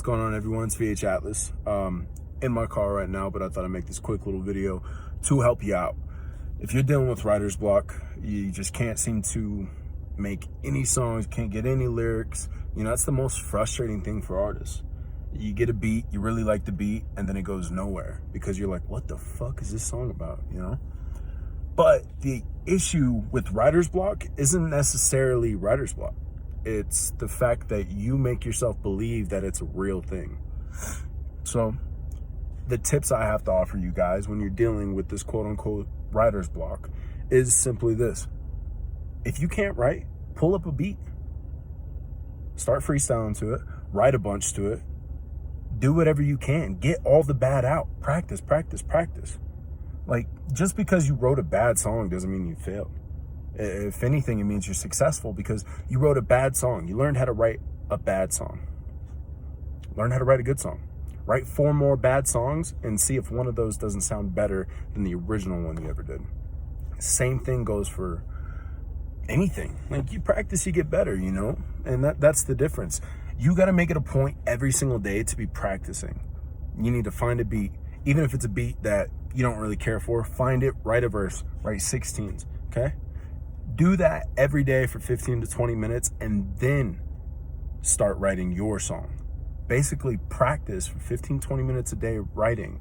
going on, everyone? It's VH Atlas. In my car right now, but I thought I'd make this quick little video to help you out. If you're dealing with writer's block, you just can't seem to make any songs, can't get any lyrics. You know, that's the most frustrating thing for artists. You get a beat, you really like the beat, and then it goes nowhere because you're like, what the fuck is this song about, you know? But the issue with writer's block isn't necessarily writer's block. It's the fact that you make yourself believe that it's a real thing. So the tips I have to offer you guys when you're dealing with this quote unquote writer's block is simply this. If you can't write, pull up a beat, start freestyling to it, write a bunch to it, do whatever you can, get all the bad out, practice. Like, just because you wrote a bad song doesn't mean you failed. If anything, it means you're successful because you wrote a bad song. You learned how to write a bad song. Learn how to write a good song. Write 4 more bad songs and see if one of those doesn't sound better than the original one you ever did. Same thing goes for anything. Like, you practice, you get better, you know? And that's the difference. You got to make it a point every single day to be practicing. You need to find a beat. Even if it's a beat that you don't really care for, find it, write a verse, write 16s, okay? Do that every day for 15 to 20 minutes and then start writing your song. Basically practice for 15, 20 minutes a day writing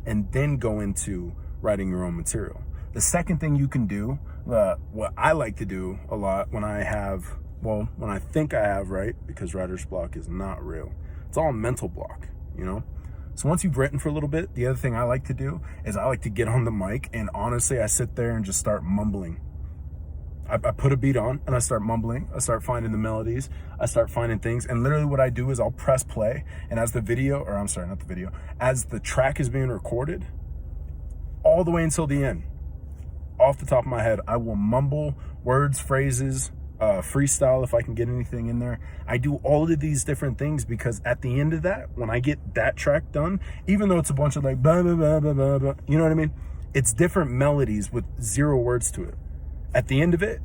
and then go into writing your own material. The second thing you can do, what I like to do a lot when I think I have, right? Because writer's block is not real. It's all mental block, you know? So once you've written for a little bit, the other thing I like to do is I like to get on the mic and honestly, I sit there and just start mumbling. I put a beat on and I start mumbling. I start finding the melodies. I start finding things. And literally what I do is I'll press play. And as the as the track is being recorded, all the way until the end, off the top of my head, I will mumble words, phrases, freestyle if I can get anything in there. I do all of these different things because at the end of that, when I get that track done, even though it's a bunch of like, blah, blah, blah, blah, blah, blah, you know what I mean? It's different melodies with 0 words to it. At the end of it,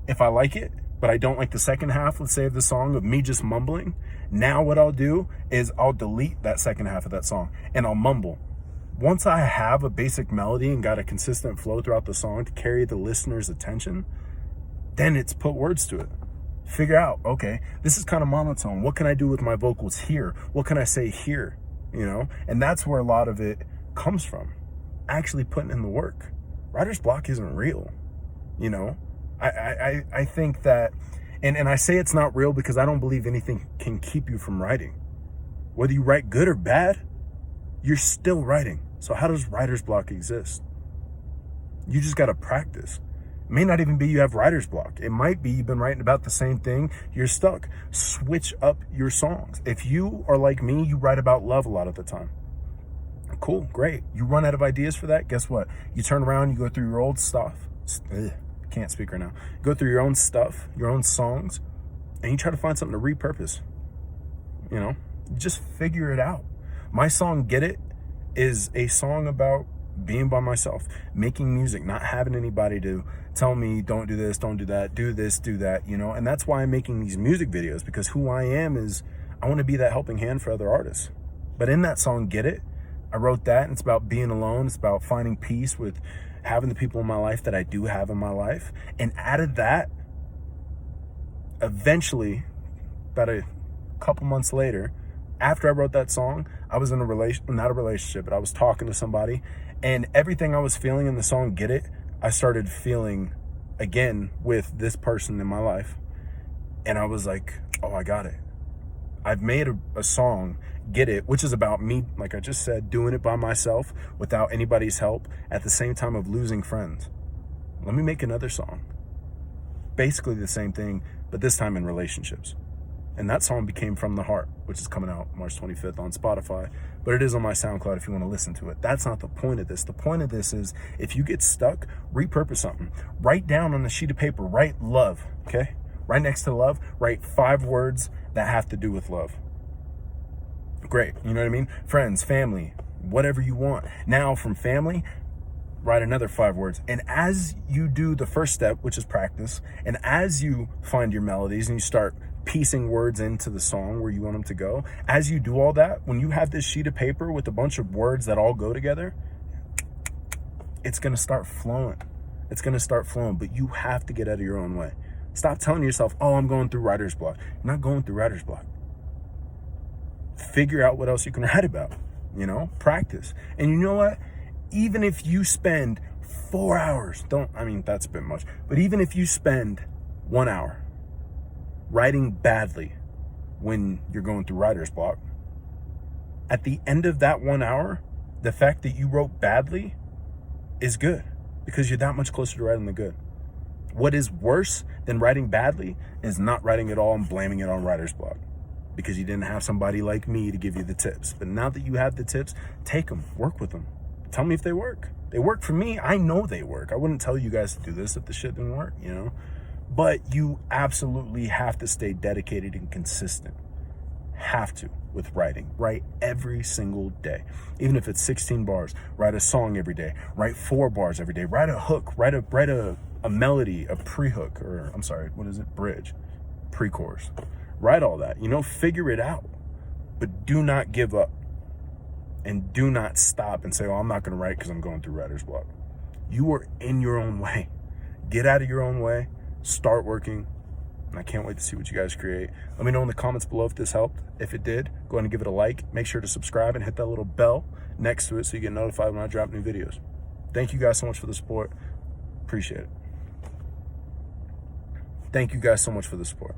if I like it, but I don't like the second half, let's say, of the song of me just mumbling, now what I'll do is I'll delete that second half of that song and I'll mumble. Once I have a basic melody and got a consistent flow throughout the song to carry the listener's attention, then it's put words to it. Figure out, okay, this is kind of monotone. What can I do with my vocals here? What can I say here? You know, and that's where a lot of it comes from. Actually putting in the work. Writer's block isn't real. You know, I think that, and I say it's not real because I don't believe anything can keep you from writing. Whether you write good or bad, you're still writing. So how does writer's block exist? You just got to practice. It may not even be you have writer's block. It might be you've been writing about the same thing. You're stuck. Switch up your songs. If you are like me, you write about love a lot of the time. Cool, great. You run out of ideas for that. Guess what? You turn around, you go through your old stuff. Can't speak right now. Go through your own stuff, your own songs, and you try to find something to repurpose. You know, just figure it out. My song Get It is a song about being by myself, making music, not having anybody to tell me, don't do this, don't do that, do this, do that, you know? And that's why I'm making these music videos, because who I am is I want to be that helping hand for other artists. But in that song Get It, I wrote that, and it's about being alone. It's about finding peace with having the people in my life that I do have in my life. And added that, eventually, about a couple months later, after I wrote that song, I was in not a relationship, but I was talking to somebody, and everything I was feeling in the song Get It, I started feeling again with this person in my life. And I was like, oh, I got it. I've made a song, Get It, which is about me, like I just said, doing it by myself without anybody's help at the same time of losing friends. Let me make another song. Basically the same thing, but this time in relationships. And that song became From the Heart, which is coming out March 25th on Spotify, but it is on my SoundCloud if you want to listen to it. That's not the point of this. The point of this is if you get stuck, repurpose something. Write down on a sheet of paper, write love, okay? Right next to love, write 5 words that have to do with love. Great, you know what I mean? Friends, family, whatever you want. Now from family, write another 5 words. And as you do the first step, which is practice, and as you find your melodies and you start piecing words into the song where you want them to go. As you do all that, when you have this sheet of paper with a bunch of words that all go together, it's going to start flowing. It's going to start flowing, but you have to get out of your own way. Stop telling yourself, oh, I'm going through writer's block. You're not going through writer's block. Figure out what else you can write about, practice. And you know what? Even if you spend 4 hours, that's a bit much, but even if you spend 1 hour writing badly when you're going through writer's block, at the end of that 1 hour, the fact that you wrote badly is good, because you're that much closer to writing the good. What is worse than writing badly is not writing at all and blaming it on writer's block, because you didn't have somebody like me to give you the tips. But now that you have the tips, take them, work with them. Tell me if they work. They work for me. I know they work. I wouldn't tell you guys to do this if the shit didn't work, But you absolutely have to stay dedicated and consistent. Have to with writing. Write every single day. Even if it's 16 bars, write a song every day. Write 4 bars every day. Write a hook. Write a melody, a pre-hook, or bridge, pre-chorus. Write all that, figure it out. But do not give up. And do not stop and say, oh, I'm not going to write because I'm going through writer's block. You are in your own way. Get out of your own way. Start working. And I can't wait to see what you guys create. Let me know in the comments below if this helped. If it did, go ahead and give it a like. Make sure to subscribe and hit that little bell next to it so you get notified when I drop new videos. Thank you guys so much for the support. Appreciate it. Thank you guys so much for the support.